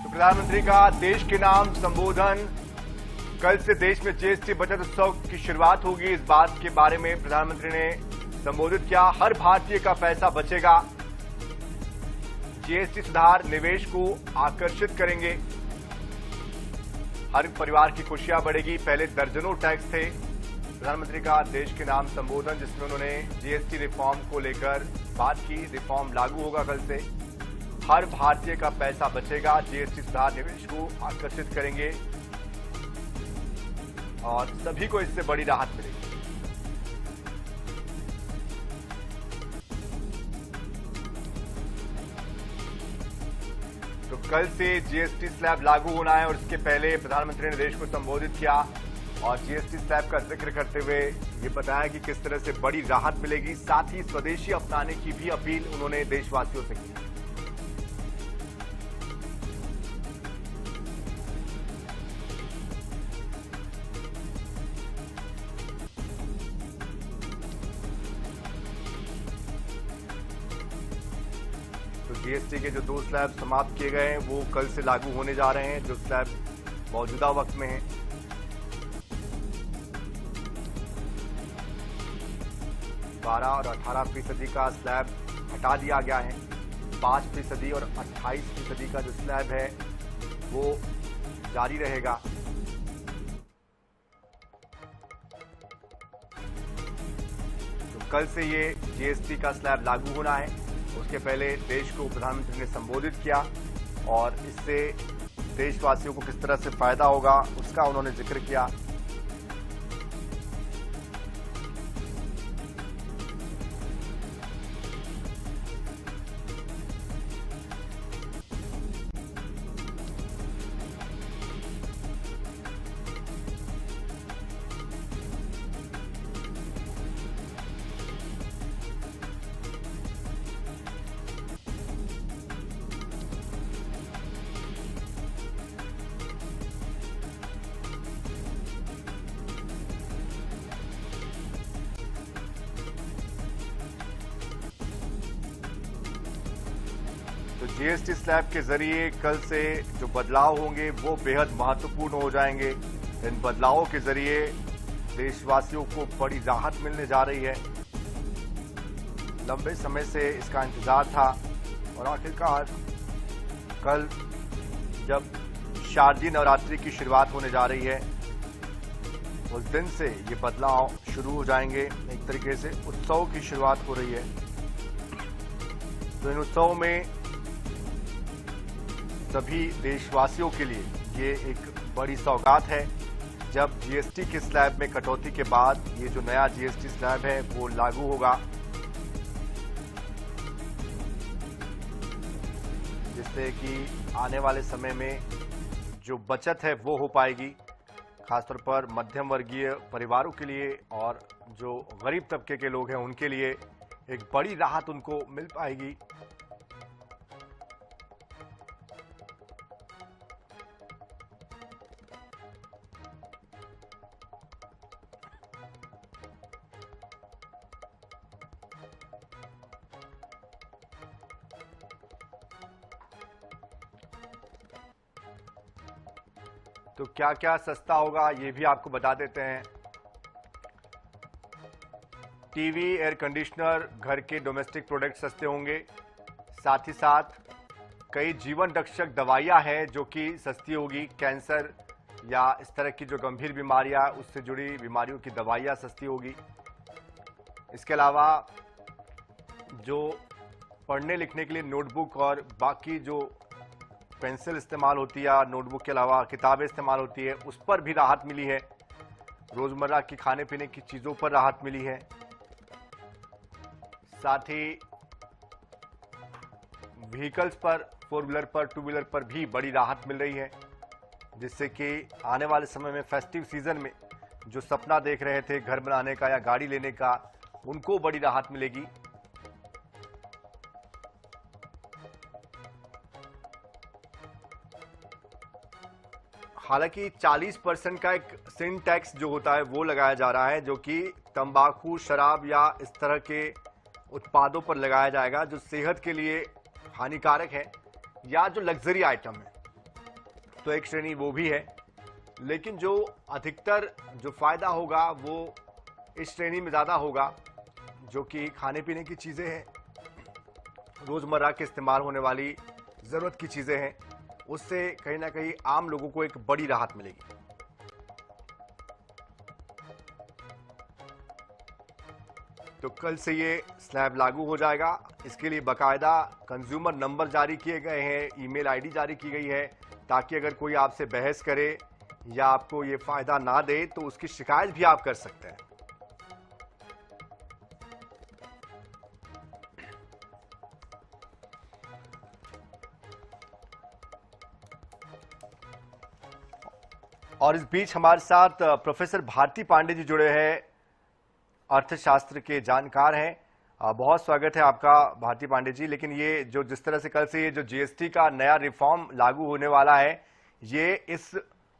तो प्रधानमंत्री का देश के नाम संबोधन। कल से देश में जीएसटी बचत उत्सव की शुरुआत होगी। इस बात के बारे में प्रधानमंत्री ने संबोधित किया। हर भारतीय का पैसा बचेगा। जीएसटी सुधार निवेश को आकर्षित करेंगे। हर परिवार की खुशियां बढ़ेगी। पहले दर्जनों टैक्स थे। प्रधानमंत्री का देश के नाम संबोधन, जिसमें उन्होंने जीएसटी रिफॉर्म को लेकर बात की। रिफॉर्म लागू होगा कल से। हर भारतीय का पैसा बचेगा। जीएसटी सुधार निवेश को आकर्षित करेंगे और सभी को इससे बड़ी राहत मिलेगी। तो कल से जीएसटी स्लैब लागू होना है और इसके पहले प्रधानमंत्री ने देश को संबोधित किया और जीएसटी स्लैब का जिक्र करते हुए ये बताया कि किस तरह से बड़ी राहत मिलेगी। साथ ही स्वदेशी अपनाने की भी अपील उन्होंने देशवासियों से की। तो जीएसटी के जो 2 स्लैब समाप्त किए गए हैं वो कल से लागू होने जा रहे हैं। जो स्लैब मौजूदा वक्त में है, 12 और 18% का स्लैब हटा दिया गया है। 5% और 28% का जो स्लैब है वो जारी रहेगा। तो कल से ये जीएसटी का स्लैब लागू होना है। उसके पहले देश को प्रधानमंत्री ने संबोधित किया और इससे देशवासियों को किस तरह से फायदा होगा उसका उन्होंने जिक्र किया। तो जीएसटी स्लैब के जरिए कल से जो बदलाव होंगे वो बेहद महत्वपूर्ण हो जाएंगे। इन बदलावों के जरिए देशवासियों को बड़ी राहत मिलने जा रही है। लंबे समय से इसका इंतजार था और आखिरकार कल जब शारदीय नवरात्रि की शुरुआत होने जा रही है उस दिन से ये बदलाव शुरू हो जाएंगे। एक तरीके से उत्सव की शुरुआत हो रही है। तो इन उत्सवों में सभी देशवासियों के लिए ये एक बड़ी सौगात है। जब जीएसटी के स्लैब में कटौती के बाद ये जो नया जीएसटी स्लैब है वो लागू होगा, जिससे कि आने वाले समय में जो बचत है वो हो पाएगी, खासतौर पर मध्यम वर्गीय परिवारों के लिए और जो गरीब तबके के लोग हैं उनके लिए एक बड़ी राहत उनको मिल पाएगी। तो क्या क्या सस्ता होगा ये भी आपको बता देते हैं। टीवी, एयर कंडीशनर, घर के डोमेस्टिक प्रोडक्ट सस्ते होंगे। साथ ही साथ कई जीवन रक्षक दवाइयां हैं जो कि सस्ती होगी। कैंसर या इस तरह की जो गंभीर बीमारियां, उससे जुड़ी बीमारियों की दवाइयां सस्ती होगी। इसके अलावा जो पढ़ने लिखने के लिए नोटबुक और बाकी जो पेंसिल इस्तेमाल होती है या नोटबुक के अलावा किताबें इस्तेमाल होती है उस पर भी राहत मिली है। रोजमर्रा की खाने पीने की चीजों पर राहत मिली है। साथ ही व्हीकल्स पर, 4 व्हीलर पर, 2 व्हीलर पर भी बड़ी राहत मिल रही है, जिससे कि आने वाले समय में फेस्टिव सीजन में जो सपना देख रहे थे घर बनाने का या गाड़ी लेने का, उनको बड़ी राहत मिलेगी। हालांकि 40% का एक सिन टैक्स जो होता है वो लगाया जा रहा है, जो कि तंबाकू, शराब या इस तरह के उत्पादों पर लगाया जाएगा जो सेहत के लिए हानिकारक है या जो लग्जरी आइटम है। तो एक श्रेणी वो भी है, लेकिन जो अधिकतर जो फायदा होगा वो इस श्रेणी में ज्यादा होगा जो कि खाने पीने की चीजें हैं, रोजमर्रा के इस्तेमाल होने वाली जरूरत की चीजें हैं, उससे कहीं ना कहीं आम लोगों को एक बड़ी राहत मिलेगी। तो कल से ये स्लैब लागू हो जाएगा। इसके लिए बाकायदा कंज्यूमर नंबर जारी किए गए हैं, ईमेल आईडी जारी की गई है, ताकि अगर कोई आपसे बहस करे या आपको ये फायदा ना दे तो उसकी शिकायत भी आप कर सकते हैं। और इस बीच हमारे साथ प्रोफेसर भारती पांडे जी जुड़े हैं, अर्थशास्त्र के जानकार हैं। बहुत स्वागत है आपका भारती पांडे जी। लेकिन ये जो जिस तरह से कल से ये जो जीएसटी का नया रिफॉर्म लागू होने वाला है, ये इस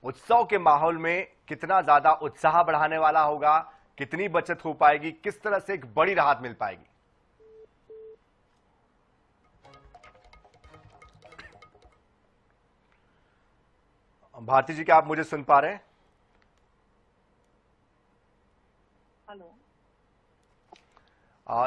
उत्सव के माहौल में कितना ज्यादा उत्साह बढ़ाने वाला होगा, कितनी बचत हो पाएगी, किस तरह से एक बड़ी राहत मिल पाएगी? भारती जी, क्या आप मुझे सुन पा रहे हैं? हेलो।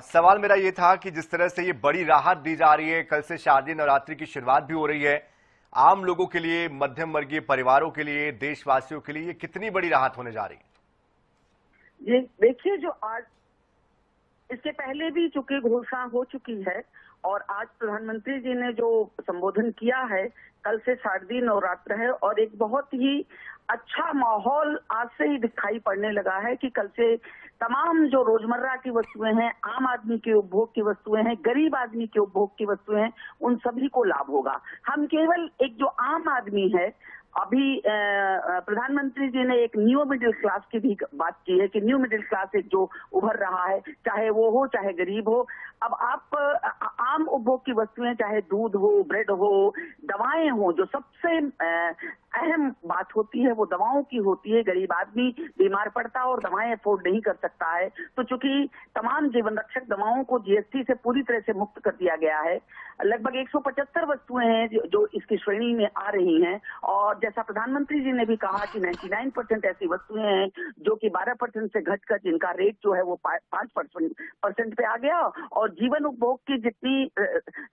सवाल मेरा ये था कि जिस तरह से ये बड़ी राहत दी जा रही है, कल से शारदीय नवरात्रि की शुरुआत भी हो रही है, आम लोगों के लिए, मध्यम वर्गीय परिवारों के लिए, देशवासियों के लिए ये कितनी बड़ी राहत होने जा रही है? ये देखिए, जो आज इसके पहले भी चूंकि घोषणा हो चुकी है और आज प्रधानमंत्री जी ने जो संबोधन किया है, कल से शारदीय नवरात्र है और एक बहुत ही अच्छा माहौल आज से ही दिखाई पड़ने लगा है कि कल से तमाम जो रोजमर्रा की वस्तुएं हैं, आम आदमी के उपभोग की वस्तुएं हैं, गरीब आदमी के उपभोग की वस्तुएं हैं, उन सभी को लाभ होगा। हम केवल एक जो आम आदमी है, अभी प्रधानमंत्री जी ने एक न्यू मिडिल क्लास की भी बात की है कि न्यू मिडिल क्लास एक जो उभर रहा है, चाहे वो हो चाहे गरीब हो। अब आप आम उपभोग की वस्तुएं, चाहे दूध हो, ब्रेड हो, दवाएं हो, जो सबसे अहम बात होती है वो दवाओं की होती है। गरीब आदमी बीमार पड़ता है और दवाएं अफोर्ड नहीं कर सकता है, तो चूंकि तमाम जीवन रक्षक दवाओं को जीएसटी से पूरी तरह से मुक्त कर दिया गया है। लगभग 175 वस्तुएं हैं जो इसकी श्रेणी में आ रही हैं और जैसा प्रधानमंत्री जी ने भी कहा कि 99% ऐसी वस्तुएं हैं जो कि 12% से घटकर जिनका रेट जो है वो 5% पे आ गया और जीवन उपभोग की जितनी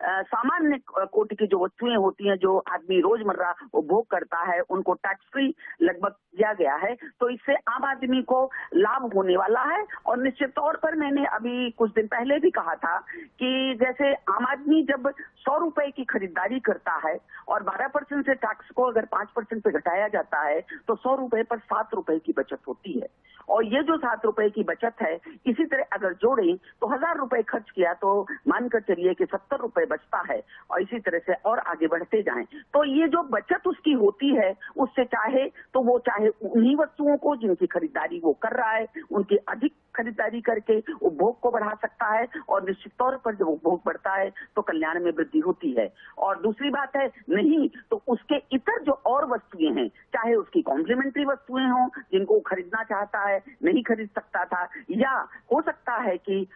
सामान्य कोटि की जो वस्तुएं होती हैं जो आदमी रोजमर्रा उपभोग करता है उनको टैक्स फ्री लगभग किया गया है। तो इससे आम आदमी को लाभ होने वाला है और निश्चित तौर पर मैंने अभी कुछ दिन पहले भी कहा था कि जैसे आम आदमी जब 100 रुपए की खरीदारी करता है और 12% से टैक्स को अगर 5% पे घटाया जाता है तो 100 रुपए पर 7 रुपए की बचत होती है। और ये जो 7 रुपए की बचत है, इसी तरह अगर जोड़ें तो 1000 रुपए खर्च किया तो मानकर चलिए कि 70 रुपए बचता है और इसी तरह से और आगे बढ़ते जाएं। तो ये जो बचत उसकी होती है, उससे चाहे उन्हीं वस्तुओं को जिनकी खरीदारी वो कर रहा है, उनकी अधिक खरीदारी करके उपभोग को बढ़ा सकता है और निश्चित तौर पर जब उपभोग बढ़ता है तो कल्याण में वृद्धि होती है। और दूसरी बात है, नहीं तो उसके इतर जो और वस्तुएं हैं, चाहे उसकी कॉम्प्लीमेंट्री वस्तुएं हों जिनको खरीदना चाहता है नहीं खरीद सकता था, या हो सकता है कि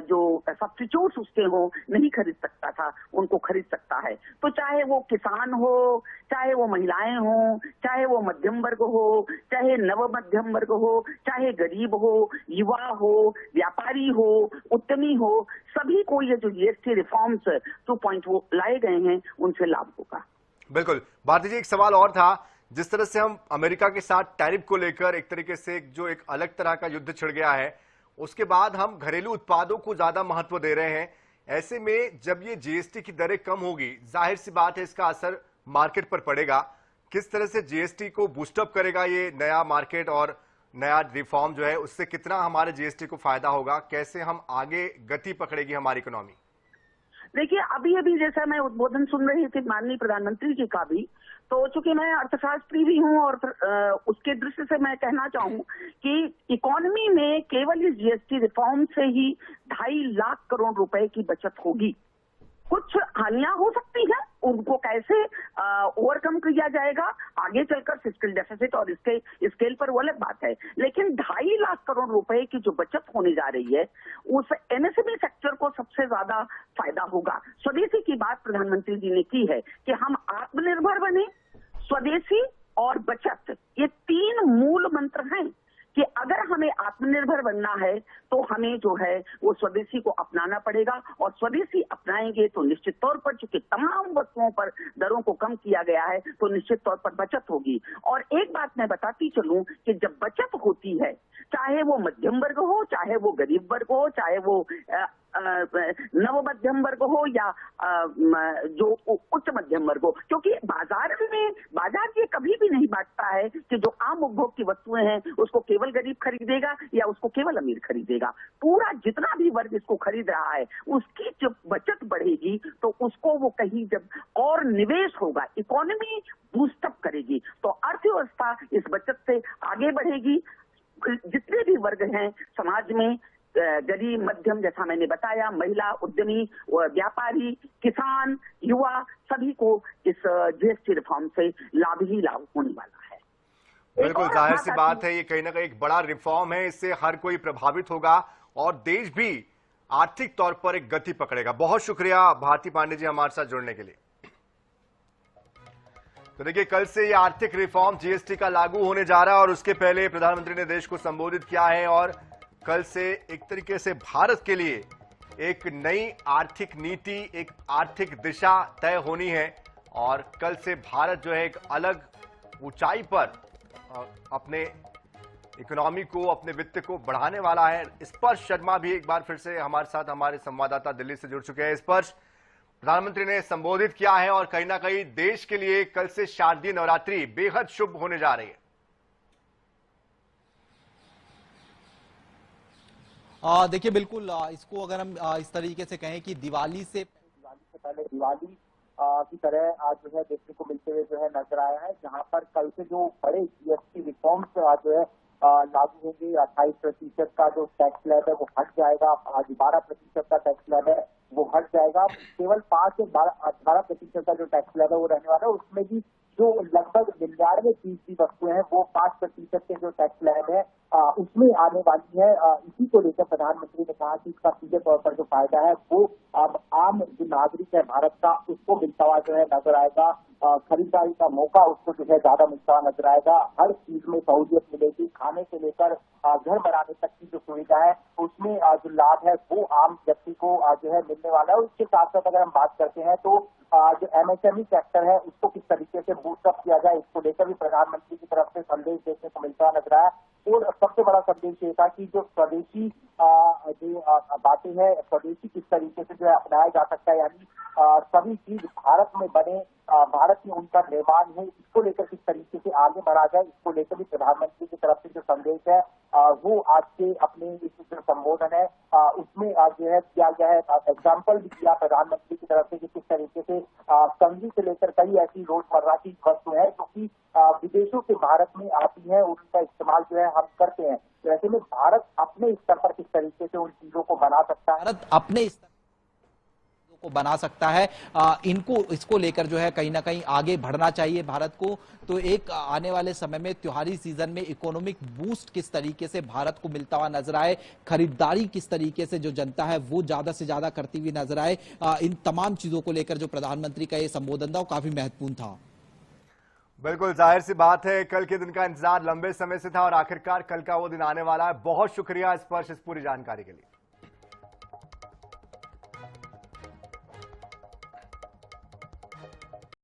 जो सब्स्टिट्यूट्स उसके हों नहीं खरीद सकता था, उनको खरीद सकता है। तो चाहे वो किसान हो, चाहे वो महिलाएं हों, चाहे वो मध्यम वर्ग हो, चाहे नव मध्यम वर्ग हो, चाहे गरीब हो, युवा हो, व्यापारी हो, उद्यमी हो, सभी को ये जो जीएसटी रिफॉर्म्स 2.0 लाए गए हैं उनसे लाभ होगा। बिल्कुल। भारती जी, एक सवाल और था, जिस तरह से हम अमेरिका के साथ टैरिफ को लेकर एक तरीके से एक अलग तरह का युद्ध छिड़ गया है, उसके बाद हम घरेलू उत्पादों को ज्यादा महत्व दे रहे हैं। ऐसे में जब ये जीएसटी की दरें कम होगी, जाहिर सी बात है इसका असर मार्केट पर पड़ेगा। किस तरह से जीएसटी को बूस्टअप करेगा ये नया मार्केट और नया रिफॉर्म जो है, उससे कितना हमारे जीएसटी को फायदा होगा, कैसे हम आगे गति पकड़ेगी हमारी इकोनॉमी? देखिए, अभी जैसा मैं उद्बोधन सुन रही थी माननीय प्रधानमंत्री जी का भी, तो चूंकि मैं अर्थशास्त्री भी हूं और उसके दृष्टि से मैं कहना चाहूं कि इकोनॉमी में केवल इस जीएसटी रिफॉर्म से ही 2.5 लाख करोड़ रुपए की बचत होगी। कुछ हानियां हो सकती हैं, उनको कैसे ओवरकम किया जाएगा आगे चलकर फिस्कल डेफिसिट और इसके स्केल पर वो अलग बात है, लेकिन 2.5 लाख करोड़ रुपए की जो बचत होने जा रही है उस एमएसएमई सेक्टर को सबसे ज्यादा फायदा होगा। स्वदेशी की बात प्रधानमंत्री जी ने की है कि हम आत्मनिर्भर बने, स्वदेशी और बचत, ये 3 मूल मंत्र हैं कि अगर हमें आत्मनिर्भर बनना है तो हमें जो है वो स्वदेशी को अपनाना पड़ेगा, और स्वदेशी अपनाएंगे तो निश्चित तौर पर, चूंकि तमाम वस्तुओं पर दरों को कम किया गया है, तो निश्चित तौर पर बचत होगी। और एक बात मैं बताती चलूं कि जब बचत होती है, चाहे वो मध्यम वर्ग हो, चाहे वो गरीब वर्ग हो, चाहे वो नव मध्यम वर्ग हो या जो उच्च मध्यम वर्ग हो, क्योंकि बाजार ये कभी भी नहीं बांटता है कि जो आम उपभोग की वस्तुएं हैं उसको केवल गरीब खरीदेगा या उसको केवल अमीर खरीदेगा। पूरा जितना भी वर्ग इसको खरीद रहा है, उसकी जब बचत बढ़ेगी तो उसको वो कहीं जब और निवेश होगा, इकोनॉमी बूस्टअप करेगी, तो अर्थव्यवस्था इस बचत से आगे बढ़ेगी। जितने भी वर्ग हैं समाज में, गरीब, मध्यम, जैसा मैंने बताया, महिला, उद्यमी, व्यापारी, किसान, युवा, सभी को इस जीएसटी रिफॉर्म से लाभ ही लाभ होने वाला है। बिल्कुल जाहिर सी बात है, ये कहीं ना कहीं एक बड़ा रिफॉर्म है, इससे हर कोई प्रभावित होगा और देश भी आर्थिक तौर पर एक गति पकड़ेगा। बहुत शुक्रिया भारती पांडे जी हमारे साथ जुड़ने के लिए। तो देखिए, कल से ये आर्थिक रिफॉर्म जीएसटी का लागू होने जा रहा है और उसके पहले प्रधानमंत्री ने देश को संबोधित किया है और कल से एक तरीके से भारत के लिए एक नई आर्थिक नीति, एक आर्थिक दिशा तय होनी है और कल से भारत जो है एक अलग ऊंचाई पर अपने इकोनॉमी को, अपने वित्त को बढ़ाने वाला है। स्पर्श शर्मा भी एक बार फिर से हमारे साथ, हमारे संवाददाता दिल्ली से जुड़ चुके हैं। स्पर्श, प्रधानमंत्री ने संबोधित किया है और कहीं ना कहीं देश के लिए कल से शारदीय नवरात्रि बेहद शुभ होने जा रही है। देखिए, बिल्कुल इसको अगर हम इस तरीके से कहें कि दिवाली से पहले दिवाली की तरह आज जो है देखने को मिलते हुए जो है नजर आया है, जहां पर कल से जो बड़े जीएसटी रिफॉर्म्स आज जो है लागू होंगे। 28% का जो टैक्स स्लैब है वो हट जाएगा, आज 12% का टैक्स स्लैब है वो हट जाएगा, केवल 5 से 12% का जो टैक्स स्लैब है वो रहने वाला है। उसमें भी जो लगभग 99% वस्तुएं हैं वो 5% के जो टैक्स स्लैब है उसमें आने वाली है। इसी को लेकर प्रधानमंत्री ने कहा कि इसका सीधे तौर पर जो फायदा है वो अब आम जो नागरिक है भारत का उसको मिलता हुआ जो है नजर आएगा। खरीदारी का मौका उसको जो है ज्यादा मिलता हुआ नजर आएगा। हर चीज में सहूलियत मिलेगी, खाने से लेकर घर बनाने तक की जो सुविधा है उसमें जो लाभ है वो आम व्यक्ति को जो है मिलने वाला है। उसके साथ साथ अगर हम बात करते हैं तो जो एमएसएमई सेक्टर है उसको किस तरीके से बूस्टअप किया जाए, इसको लेकर भी प्रधानमंत्री की तरफ से संदेश देखने को मिलता हुआ नजर आया। और सबसे बड़ा संदेश ये था कि जो स्वदेशी जो बातें हैं, स्वदेशी किस तरीके से जो है अपनाया जा सकता है, यानी सभी चीज भारत में बने, भारत में उनका निर्माण है, इसको लेकर किस तरीके से आगे बढ़ा जाए, इसको लेकर भी प्रधानमंत्री की तरफ से जो संदेश है वो आज के अपने इस जो संबोधन है उसमें आज जो है किया गया है। एग्जाम्पल भी दिया प्रधानमंत्री की तरफ से कि किस तरीके से कंघी से लेकर कई ऐसी रोजमर्रा की वस्तु है जो कि विदेशों से भारत में आती है, उनका इस्तेमाल जो है हम करते हैं। तो ऐसे में भारत अपने स्तर पर किस तरीके से उन चीजों को बना सकता है, भारत अपने स्तर को बना सकता है, इसको लेकर जो है कहीं ना कहीं आगे बढ़ना चाहिए भारत को। तो एक आने वाले समय में त्योहारी सीजन में इकोनॉमिक बूस्ट किस तरीके से भारत को मिलता हुआ नजर आए, खरीदारी किस तरीके से जो जनता है वो ज्यादा से ज्यादा करती हुई नजर आए, इन तमाम चीजों को लेकर जो प्रधानमंत्री का ये संबोधन था वो काफी महत्वपूर्ण था। बिल्कुल जाहिर सी बात है, कल के दिन का इंतजार लंबे समय से था और आखिरकार कल का वो दिन आने वाला है। बहुत शुक्रिया स्पर्श इस पूरी जानकारी के लिए।